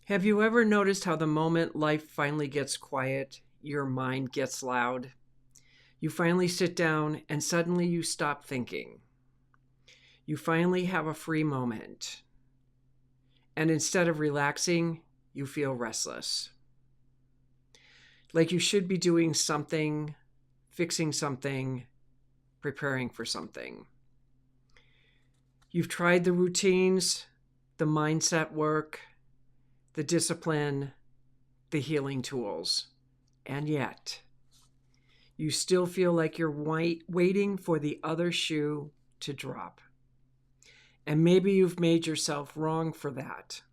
Have you ever noticed how the moment life finally gets quiet, your mind gets loud? You finally sit down and suddenly you stop thinking. You finally have a free moment. And instead of relaxing, you feel restless. Like you should be doing something, fixing something, preparing for something. You've tried the routines, the mindset work, the discipline, the healing tools, and yet you still feel like you're waiting for the other shoe to drop. And maybe you've made yourself wrong for that.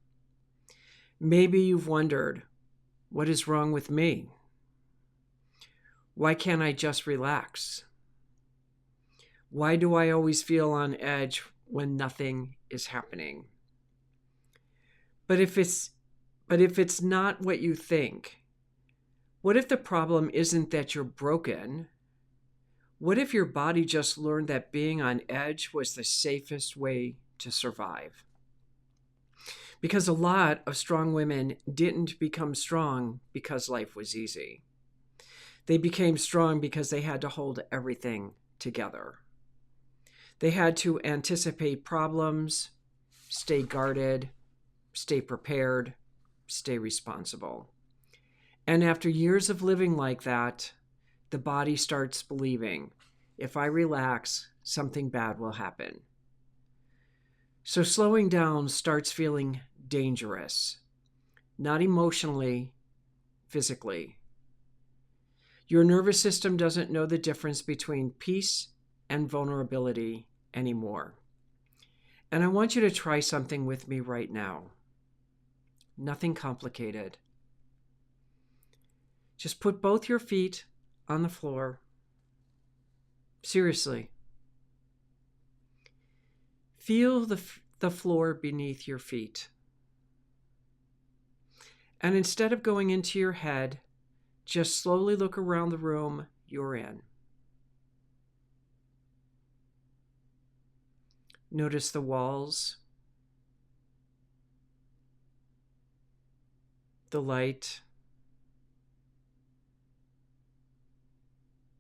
Maybe you've wondered, what is wrong with me? Why can't I just relax? Why do I always feel on edge when nothing is happening? But if it's not what you think, what if the problem isn't that you're broken? What if your body just learned that being on edge was the safest way to survive? Because a lot of strong women didn't become strong because life was easy. They became strong because they had to hold everything together. They had to anticipate problems, stay guarded, stay prepared, stay responsible. And after years of living like that, the body starts believing, if I relax, something bad will happen. So slowing down starts feeling dangerous, not emotionally, physically. Your nervous system doesn't know the difference between peace and vulnerability anymore. And I want you to try something with me right now. Nothing complicated. Just put both your feet on the floor. Seriously. Feel the floor beneath your feet. And instead of going into your head, just slowly look around the room you're in. Notice the walls, the light,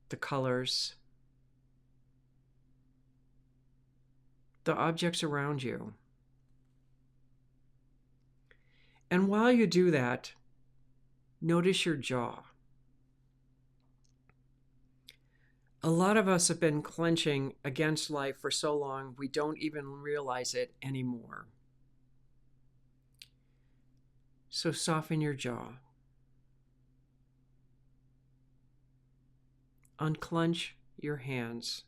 the colors, the objects around you. And while you do that, notice your jaw. A lot of us have been clenching against life for so long, we don't even realize it anymore. So soften your jaw. Unclench your hands.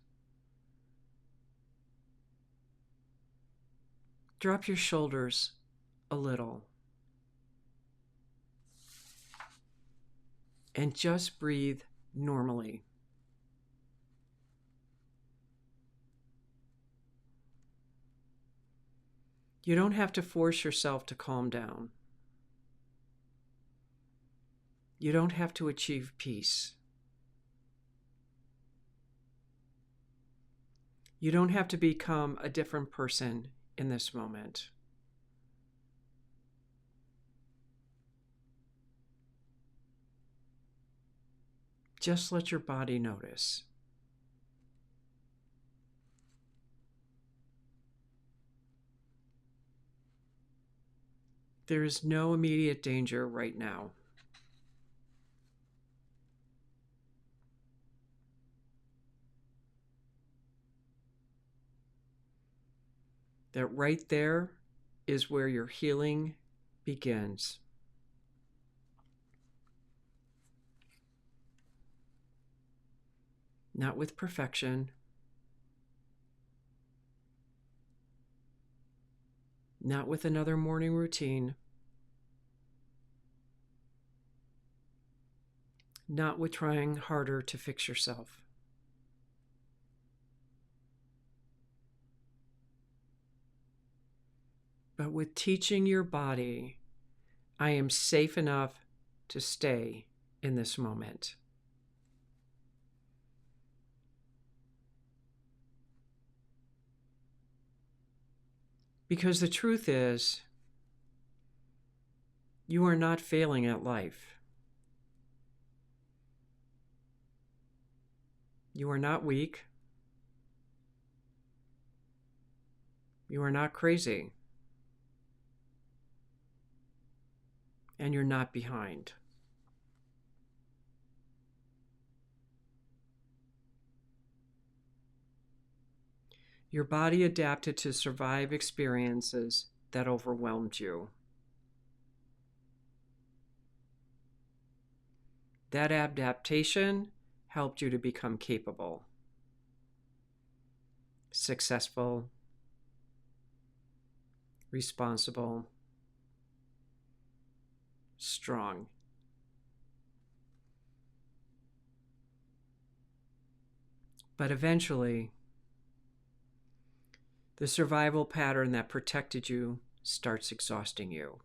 Drop your shoulders a little. And just breathe normally. You don't have to force yourself to calm down. You don't have to achieve peace. You don't have to become a different person in this moment. Just let your body notice. There is no immediate danger right now. That right there is where your healing begins. Not with perfection, not with another morning routine, not with trying harder to fix yourself. But with teaching your body, I am safe enough to stay in this moment. Because the truth is, You are not failing at life. You are not weak. You are not crazy. And you're not behind. Your body adapted to survive experiences that overwhelmed you. That adaptation helped you to become capable, successful, responsible, strong. But eventually, the survival pattern that protected you starts exhausting you.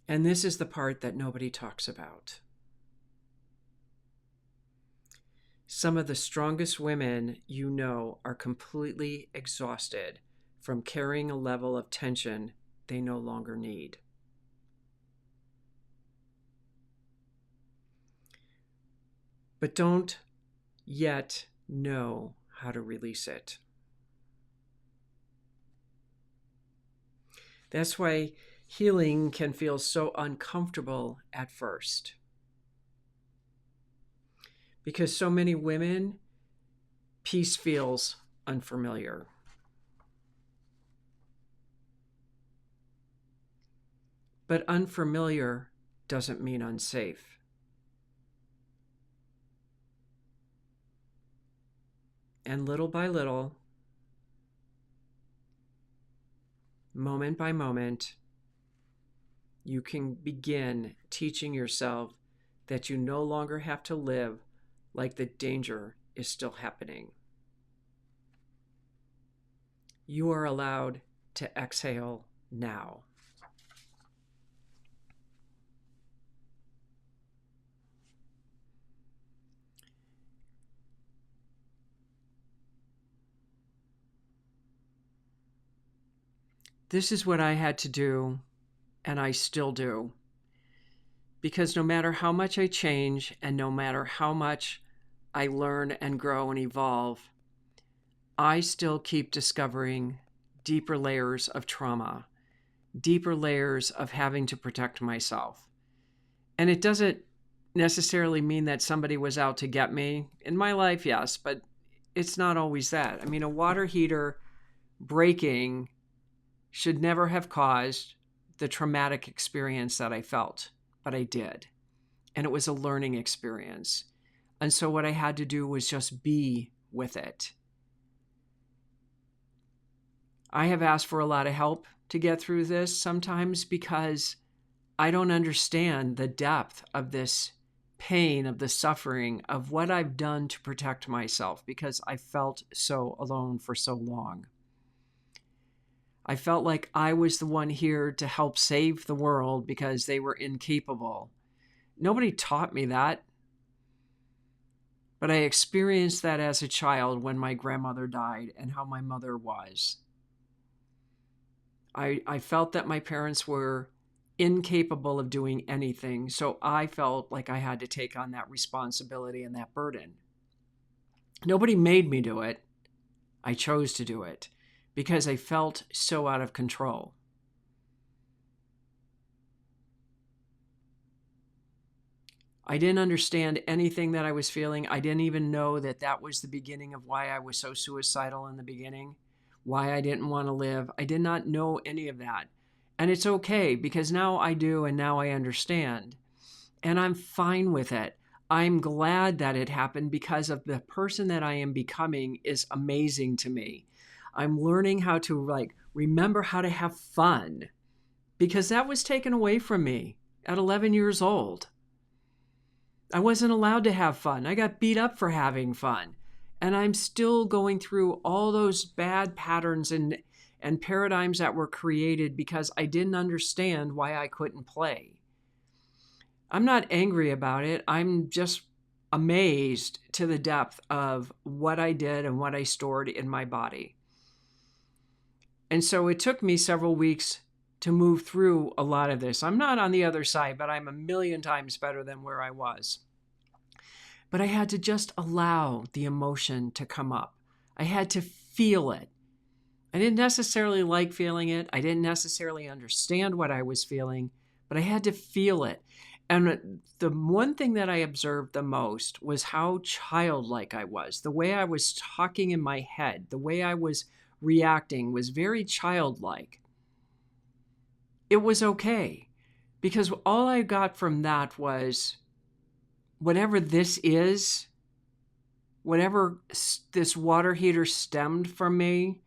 And this is the part that nobody talks about. Some of the strongest women you know are completely exhausted from carrying a level of tension they no longer need. But don't yet know how to release it. That's why healing can feel so uncomfortable at first. Because so many women, peace feels unfamiliar. But unfamiliar doesn't mean unsafe. And little by little, moment by moment, you can begin teaching yourself that you no longer have to live like the danger is still happening. You are allowed to exhale now. This is what I had to do, and I still do. Because no matter how much I change and no matter how much I learn and grow and evolve, I still keep discovering deeper layers of trauma, deeper layers of having to protect myself. And it doesn't necessarily mean that somebody was out to get me. In my life, yes, but it's not always that. I mean, a water heater breaking should never have caused the traumatic experience that I felt, but I did. And it was a learning experience. And so what I had to do was just be with it. I have asked for a lot of help to get through this sometimes because I don't understand the depth of this pain, of the suffering, of what I've done to protect myself because I felt so alone for so long. I felt like I was the one here to help save the world because they were incapable. Nobody taught me that. But I experienced that as a child when my grandmother died and how my mother was. I felt that my parents were incapable of doing anything, so I felt like I had to take on that responsibility and that burden. Nobody made me do it. I chose to do it because I felt so out of control. I didn't understand anything that I was feeling. I didn't even know that that was the beginning of why I was so suicidal in the beginning, why I didn't want to live. I did not know any of that. And it's okay because now I do and now I understand. And I'm fine with it. I'm glad that it happened because of the person that I am becoming is amazing to me. I'm learning how to remember how to have fun because that was taken away from me at 11 years old. I wasn't allowed to have fun. I got beat up for having fun. And I'm still going through all those bad patterns and paradigms that were created because I didn't understand why I couldn't play. I'm not angry about it. I'm just amazed to the depth of what I did and what I stored in my body. And so it took me several weeks to move through a lot of this. I'm not on the other side, but I'm a million times better than where I was. But I had to just allow the emotion to come up. I had to feel it. I didn't necessarily like feeling it. I didn't necessarily understand what I was feeling, but I had to feel it. And the one thing that I observed the most was how childlike I was. The way I was talking in my head, the way I was reacting was very childlike. It was okay, because all I got from that was whatever this is, whatever this water heater stemmed from me,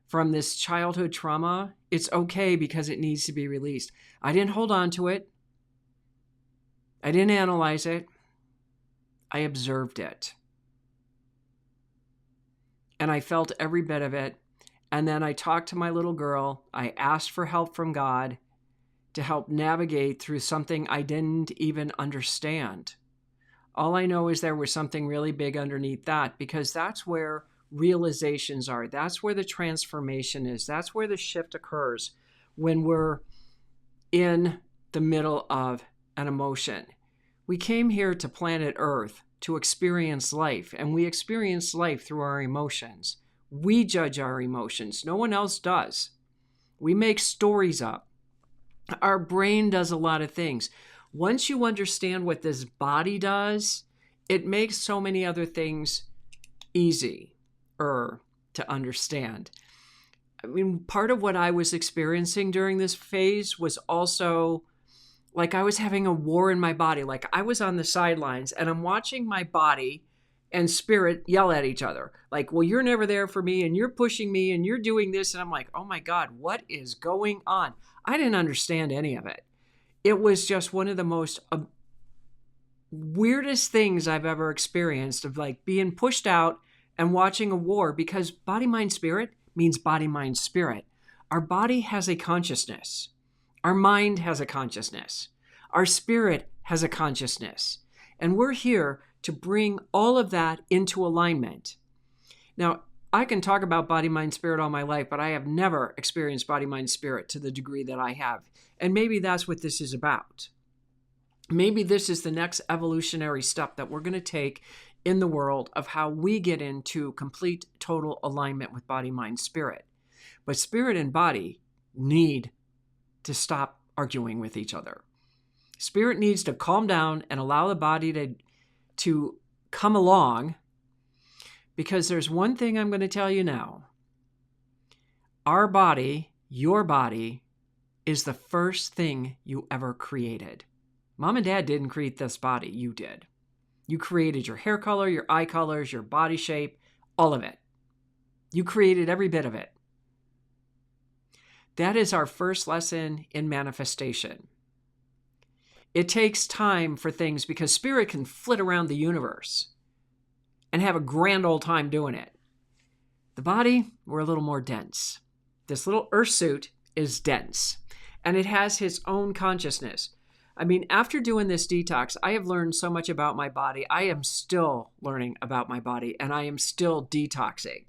from this childhood trauma, it's okay because it needs to be released. I didn't hold on to it. I didn't analyze it. I observed it. And I felt every bit of it. And then I talked to my little girl. I asked for help from God to help navigate through something I didn't even understand. All I know is there was something really big underneath that, because that's where realizations are. That's where the transformation is. That's where the shift occurs, when we're in the middle of an emotion. We came here to planet Earth to experience life, and we experience life through our emotions. We judge our emotions. No one else does. We make stories up. Our brain does a lot of things. Once you understand what this body does, it makes so many other things easier to understand. I mean, part of what I was experiencing during this phase was also like I was having a war in my body. Like I was on the sidelines and I'm watching my body and spirit yell at each other. Like, well, you're never there for me and you're pushing me and you're doing this. And I'm like, oh my God, what is going on? I didn't understand any of it. It was just one of the most weirdest things I've ever experienced, of like being pushed out and watching a war, because body, mind, spirit means body, mind, spirit. Our body has a consciousness. Our mind has a consciousness. Our spirit has a consciousness. And we're here to bring all of that into alignment. Now, I can talk about body, mind, spirit all my life, but I have never experienced body, mind, spirit to the degree that I have. And maybe that's what this is about. Maybe this is the next evolutionary step that we're going to take in the world of how we get into complete, total alignment with body, mind, spirit. But spirit and body need to stop arguing with each other. Spirit needs to calm down and allow the body to come along, because there's one thing I'm going to tell you now. Our body, your body, is the first thing you ever created. Mom and Dad didn't create this body, you did. You created your hair color, your eye colors, your body shape, all of it. You created every bit of it. That is our first lesson in manifestation. It takes time for things, because spirit can flit around the universe and have a grand old time doing it. The body, we're a little more dense. This little earth suit is dense, and it has its own consciousness. I mean, after doing this detox, I have learned so much about my body. I am still learning about my body, and I am still detoxing.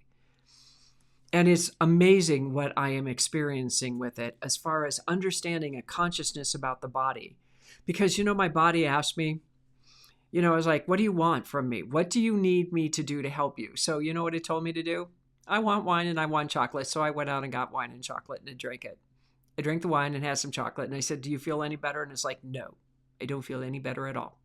And it's amazing what I am experiencing with it as far as understanding a consciousness about the body. Because, my body asked me, I was like, what do you want from me? What do you need me to do to help you? So you know what it told me to do? I want wine and I want chocolate. So I went out and got wine and chocolate and I drank it. I drank the wine and had some chocolate. And I said, do you feel any better? And it's like, no, I don't feel any better at all.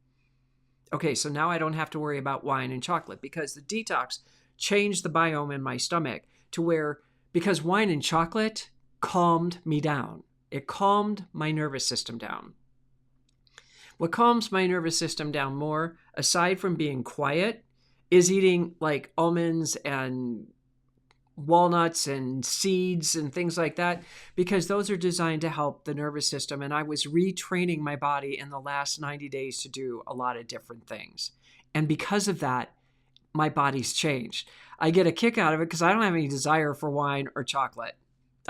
Okay, so now I don't have to worry about wine and chocolate, because the detox changed the biome in my stomach to where, because wine and chocolate calmed me down. It calmed my nervous system down. What calms my nervous system down more, aside from being quiet, is eating like almonds and walnuts and seeds and things like that, because those are designed to help the nervous system. And I was retraining my body in the last 90 days to do a lot of different things. And because of that, my body's changed. I get a kick out of it because I don't have any desire for wine or chocolate.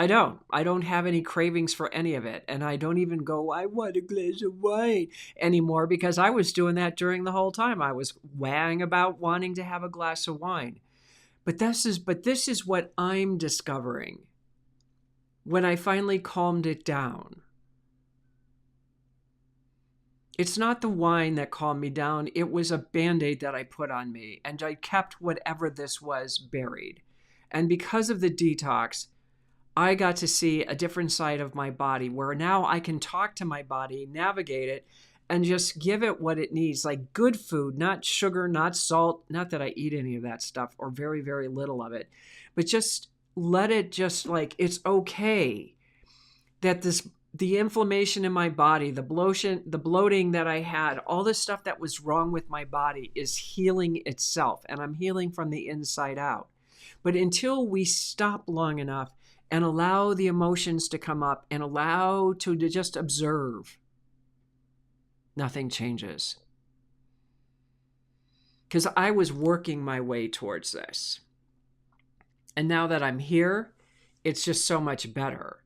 I don't have any cravings for any of it. And I don't even go, I want a glass of wine anymore, because I was doing that during the whole time. I was whang about wanting to have a glass of wine. But this is what I'm discovering. when I finally calmed it down. It's not the wine that calmed me down. It was a Band-Aid that I put on me, and I kept whatever this was buried. And because of the detox, I got to see a different side of my body where now I can talk to my body, navigate it, and just give it what it needs, like good food, not sugar, not salt, not that I eat any of that stuff or very, very little of it, but just let it just like, it's okay that the inflammation in my body, the bloating that I had, all the stuff that was wrong with my body is healing itself, and I'm healing from the inside out. But until we stop long enough and allow the emotions to come up and allow to just observe, nothing changes. Because I was working my way towards this. And now that I'm here, it's just so much better.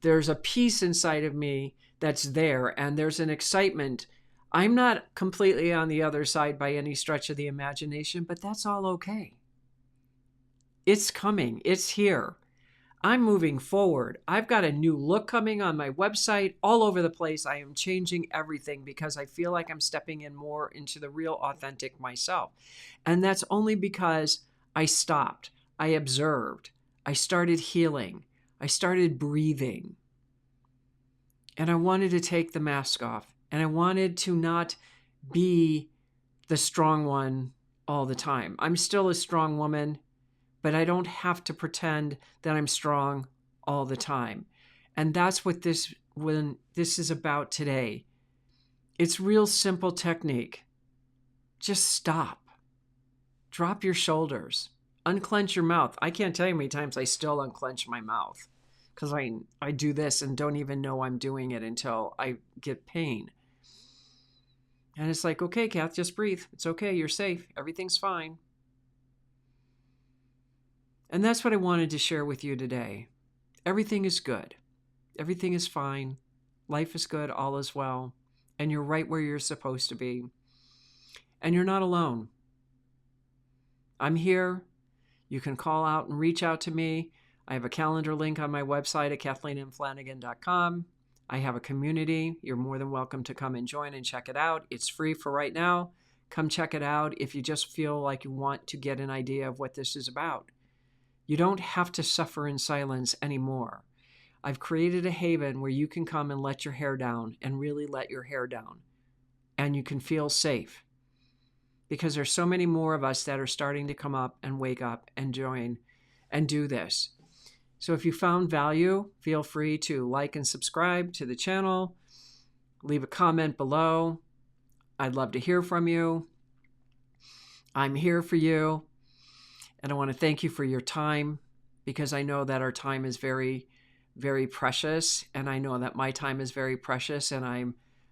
There's a peace inside of me that's there, and there's an excitement. I'm not completely on the other side by any stretch of the imagination, but that's all okay. It's coming. It's here. I'm moving forward. I've got a new look coming on my website all over the place. I am changing everything because I feel like I'm stepping in more into the real authentic myself. And that's only because I stopped. I observed. I started healing. I started breathing. And I wanted to take the mask off. And I wanted to not be the strong one all the time. I'm still a strong woman, but I don't have to pretend that I'm strong all the time. And that's what this is about today. It's real simple technique. Just stop. Drop your shoulders. Unclench your mouth. I can't tell you how many times I still unclench my mouth because I do this and don't even know I'm doing it until I get pain. And it's like, okay, Kath, just breathe. It's okay. You're safe. Everything's fine. And that's what I wanted to share with you today. Everything is good. Everything is fine. Life is good. All is well. And you're right where you're supposed to be. And you're not alone. I'm here. You can call out and reach out to me. I have a calendar link on my website at KathleenMFlanagan.com. I have a community. You're more than welcome to come and join and check it out. It's free for right now. Come check it out if you just feel like you want to get an idea of what this is about. You don't have to suffer in silence anymore. I've created a haven where you can come and let your hair down and really let your hair down. And you can feel safe. Because there's so many more of us that are starting to come up and wake up and join and do this. So if you found value, feel free to like and subscribe to the channel. Leave a comment below. I'd love to hear from you. I'm here for you. And I want to thank you for your time because I know that our time is very, very precious. And I know that my time is very precious.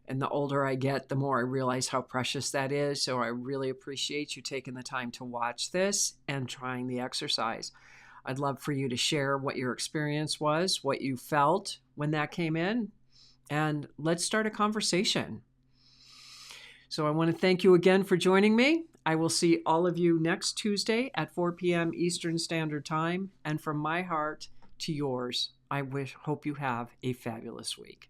And the older I get, the more I realize how precious that is. So I really appreciate you taking the time to watch this and trying the exercise. I'd love for you to share what your experience was, what you felt when that came in, and let's start a conversation. So I want to thank you again for joining me. I will see all of you next Tuesday at 4 p.m. Eastern Standard Time. And from my heart to yours, hope you have a fabulous week.